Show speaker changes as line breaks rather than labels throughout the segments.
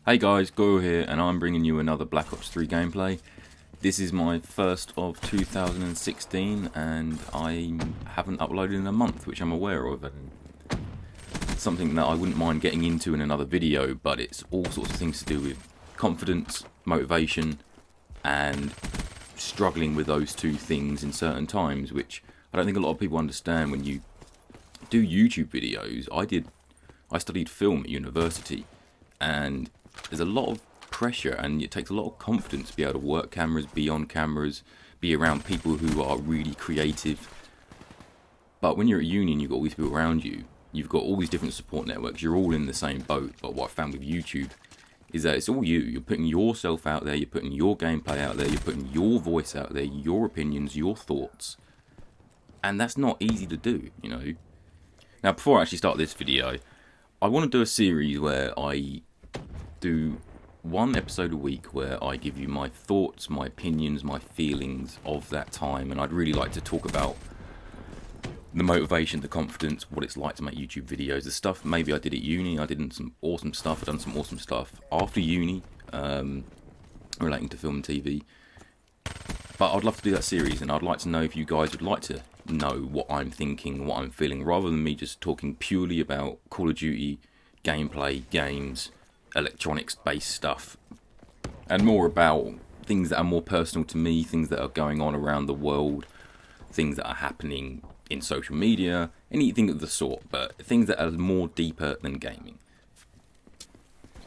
Hey guys, Goyle here, and I'm bringing you another Black Ops 3 gameplay. This is my first of 2016, and I haven't uploaded in a month, which I'm aware of, and something that I wouldn't mind getting into in another video, but it's all sorts of things to do with confidence, motivation, and struggling with those two things in certain times, which I don't think a lot of people understand. When you do YouTube videos, I studied film at university, and there's a lot of pressure, and it takes a lot of confidence to be able to work cameras, be on cameras, be around people who are really creative. But when you're at uni and you've got all these people around you, you've got all these different support networks, you're all in the same boat. But what I found with YouTube is that it's all you. You're putting yourself out there, you're putting your gameplay out there, you're putting your voice out there, your opinions, your thoughts. And that's not easy to do, you know. Now, before I actually start this video, I want to do a series where I do one episode a week where I give you my thoughts, my opinions, my feelings of that time, and I'd really like to talk about the motivation, the confidence, what it's like to make YouTube videos, the stuff maybe I did at uni. I did some awesome stuff, I've done some awesome stuff after uni, relating to film and TV, but I'd love to do that series, and I'd like to know if you guys would like to know what I'm thinking, what I'm feeling, rather than me just talking purely about Call of Duty, gameplay, games, electronics based stuff, and more about things that are more personal to me, things that are going on around the world, things that are happening in social media, anything of the sort, but things that are more deeper than gaming.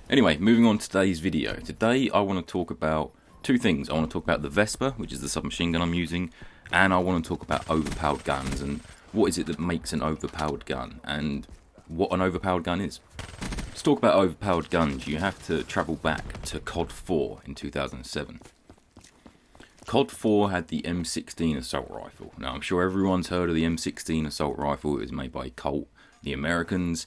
Anyway, moving on to today's video. Today I want to talk about two things. I want to talk about the Vesper, which is the submachine gun I'm using, and I want to talk about overpowered guns and what is it that makes an overpowered gun and what an overpowered gun is. To talk about overpowered guns, you have to travel back to COD 4 in 2007. COD 4 had the M16 assault rifle. Now, I'm sure everyone's heard of the M16 assault rifle. It was made by Colt, the Americans.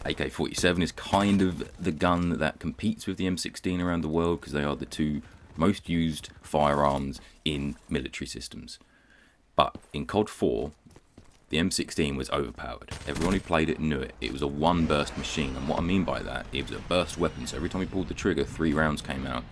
AK-47 is kind of the gun that competes with the M16 around the world, because they are the two most used firearms in military systems. But in COD 4, the M16 was overpowered. Everyone who played it knew it. It was a one burst machine, and what I mean by that, it was a burst weapon, so every time you pulled the trigger, 3 rounds came out.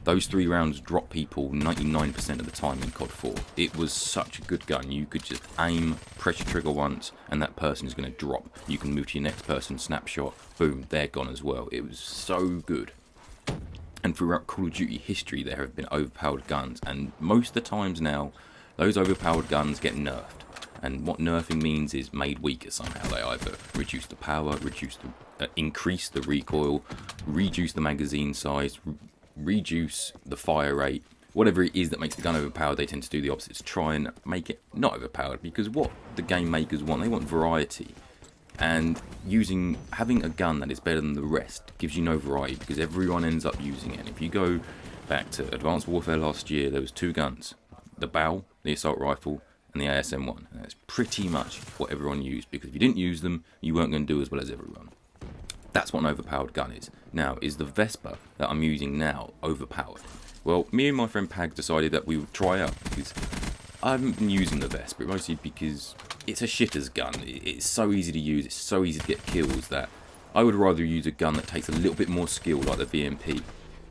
Those 3 rounds dropped people 99% of the time in COD 4. It was such a good gun. You could just aim, press your trigger once, and that person is going to drop. You can move to your next person, snapshot, boom, they're gone as well. It was so good. And throughout Call of Duty history, there have been overpowered guns, and most of the times now, those overpowered guns get nerfed. And what nerfing means is made weaker somehow. They either reduce the power, increase the recoil, reduce the magazine size, reduce the fire rate. Whatever it is that makes the gun overpowered, they tend to do the opposite, to try and make it not overpowered. Because what the game makers want, they want variety. And having a gun that is better than the rest gives you no variety, because everyone ends up using it. And if you go back to Advanced Warfare last year, there was 2 guns: the BAL, the assault rifle, and the ASM-1. And that's pretty much what everyone used, because if you didn't use them, you weren't going to do as well as everyone. That's what an overpowered gun is. Now, is the Vesper that I'm using now overpowered? Well, me and my friend Pag decided that we would try out, because I haven't been using the Vesper, mostly because it's a shitter's gun. It's so easy to use, it's so easy to get kills, that I would rather use a gun that takes a little bit more skill, like the VMP.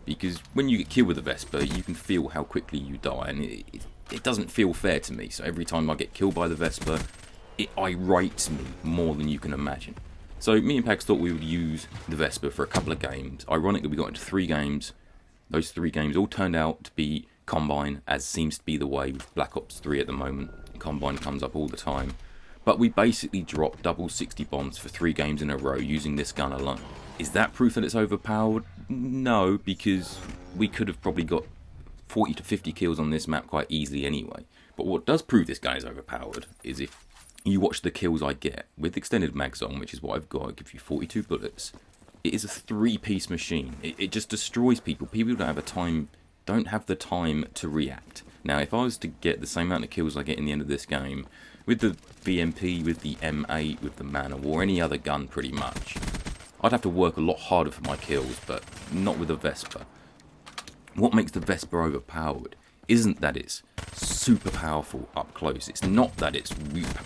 Because when you get killed with a Vesper, you can feel how quickly you die, and it doesn't feel fair to me. So every time I get killed by the Vesper, it irates me more than you can imagine. So me and Pags thought we would use the Vesper for a couple of games. Ironically, we got into 3 games. Those 3 games all turned out to be Combine, as seems to be the way with Black Ops 3 at the moment. Combine comes up all the time. But we basically dropped double 60 bombs for 3 games in a row using this gun alone. Is that proof that it's overpowered? No, because we could have probably got 40 to 50 kills on this map quite easily anyway. But what does prove this gun is overpowered is if you watch the kills I get with extended mags on, which is what I've got. I give you 42 bullets. It is a 3-piece machine. It just destroys people. People don't have the time to react. Now, if I was to get the same amount of kills I get in the end of this game with the VMP, with the M8, with the Man of War, any other gun pretty much, I'd have to work a lot harder for my kills, but not with the Vesper. What makes the Vesper overpowered isn't that it's super powerful up close. It's not that it's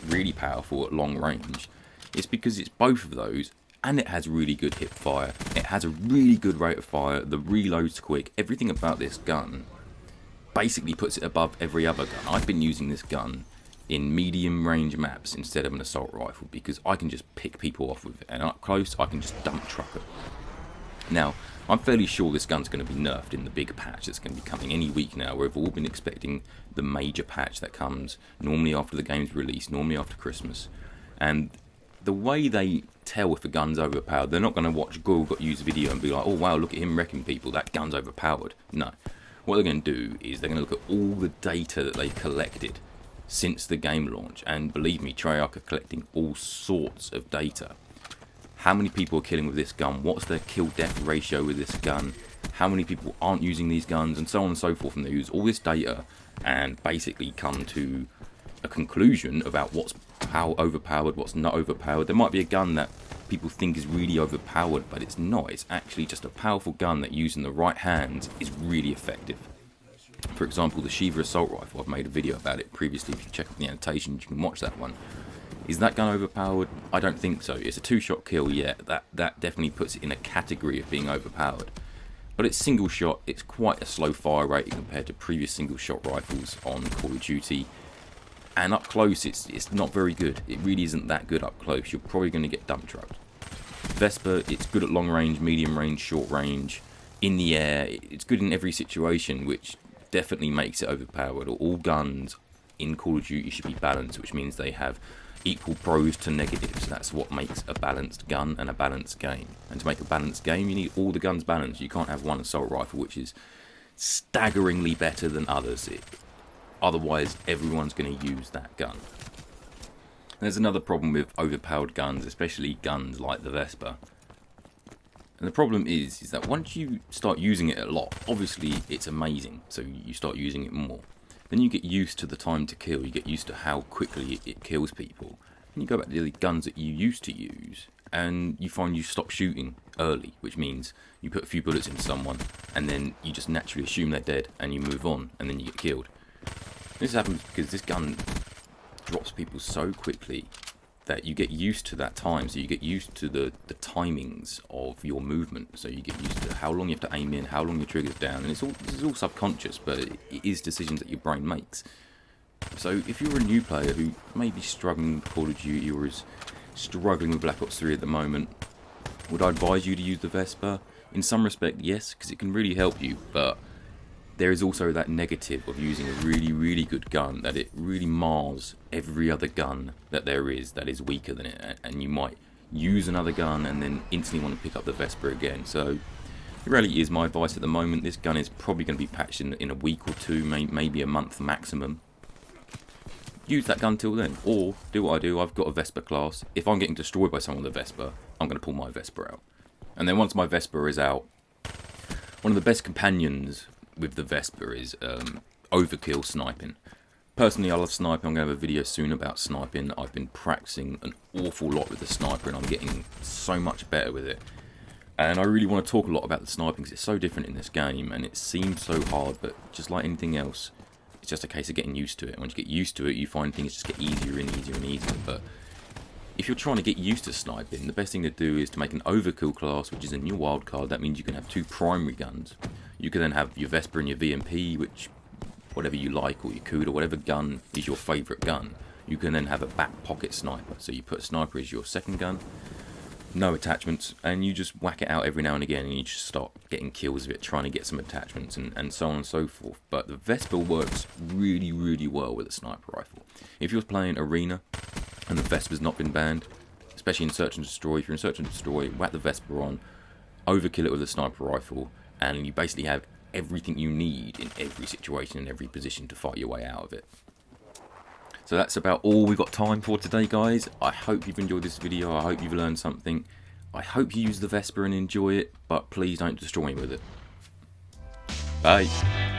really powerful at long range. It's because it's both of those and it has really good hip fire. It has a really good rate of fire. The reload's quick. Everything about this gun basically puts it above every other gun. I've been using this gun in medium range maps instead of an assault rifle because I can just pick people off with it, and up close I can just dump truck it. Now, I'm fairly sure this gun's going to be nerfed in the big patch that's going to be coming any week now. We've all been expecting the major patch that comes normally after the game's release, normally after Christmas. And the way they tell if a gun's overpowered, they're not going to watch Goyle Got Used video and be like, oh wow, look at him wrecking people, that gun's overpowered. No. What they're going to do is they're going to look at all the data that they've collected since the game launch. And believe me, Treyarch are collecting all sorts of data. How many people are killing with this gun? What's their kill-death ratio with this gun? How many people aren't using these guns? And so on and so forth. And they use all this data and basically come to a conclusion about what's how overpowered, what's not overpowered. There might be a gun that people think is really overpowered, but it's not. It's actually just a powerful gun that, used in the right hands, is really effective. For example, the Shiva assault rifle. I've made a video about it previously. If you check out the annotations, you can watch that one. Is that gun overpowered? I don't think so. It's a 2-shot kill, yeah. That definitely puts it in a category of being overpowered. But it's single shot. It's quite a slow fire rate compared to previous single shot rifles on Call of Duty. And up close, it's not very good. It really isn't that good up close. You're probably going to get dump trucked. Vesper, it's good at long range, medium range, short range, in the air. It's good in every situation, which definitely makes it overpowered. All guns in Call of Duty should be balanced, which means they have equal pros to negatives. That's what makes a balanced gun and a balanced game. And to make a balanced game, you need all the guns balanced. You can't have one assault rifle which is staggeringly better than others. Otherwise, everyone's going to use that gun. There's another problem with overpowered guns, especially guns like the Vesper. And the problem is that once you start using it a lot, obviously it's amazing, so you start using it more. Then you get used to the time to kill, you get used to how quickly it kills people. And you go back to the guns that you used to use, and you find you stop shooting early, which means you put a few bullets in someone, and then you just naturally assume they're dead, and you move on, and then you get killed. This happens because this gun drops people so quickly that you get used to that time, so you get used to the timings of your movement, so you get used to how long you have to aim in, how long your trigger's down, and this is all subconscious, but it is decisions that your brain makes. So if you're a new player who may be struggling with Call of Duty or is struggling with Black Ops 3 at the moment, would I advise you to use the Vesper? In some respect, yes, because it can really help you, but there is also that negative of using a really, really good gun, that it really mars every other gun that there is that is weaker than it, and you might use another gun and then instantly want to pick up the Vesper again. So it really is my advice at the moment. This gun is probably going to be patched in a week or two, maybe a month maximum. Use that gun till then, or do what I do. I've got a Vesper class. If I'm getting destroyed by someone with a Vesper, I'm going to pull my Vesper out. And then once my Vesper is out, one of the best companions with the Vesper is overkill sniping. Personally, I love sniping. I'm going to have a video soon about sniping. I've been practicing an awful lot with the sniper, and I'm getting so much better with it. And I really want to talk a lot about the sniping because it's so different in this game, and it seems so hard, but just like anything else, it's just a case of getting used to it. Once you get used to it, you find things just get easier and easier and easier. But if you're trying to get used to sniping, the best thing to do is to make an overkill class, which is a new wildcard. That means you can have 2 primary guns. You can then have your Vesper and your VMP, which, whatever you like, or your Kuda, whatever gun is your favourite gun. You can then have a back pocket sniper. So you put a sniper as your second gun, no attachments, and you just whack it out every now and again, and you just start getting kills with it, trying to get some attachments, and so on and so forth. But the Vesper works really, really well with a sniper rifle. If you're playing Arena and the Vesper's not been banned, especially in Search and Destroy, if you're in Search and Destroy, whack the Vesper on, overkill it with a sniper rifle, and you basically have everything you need in every situation and every position to fight your way out of it. So that's about all we've got time for today, guys. I hope you've enjoyed this video. I hope you've learned something. I hope you use the Vesper and enjoy it, but please don't destroy me with it. Bye.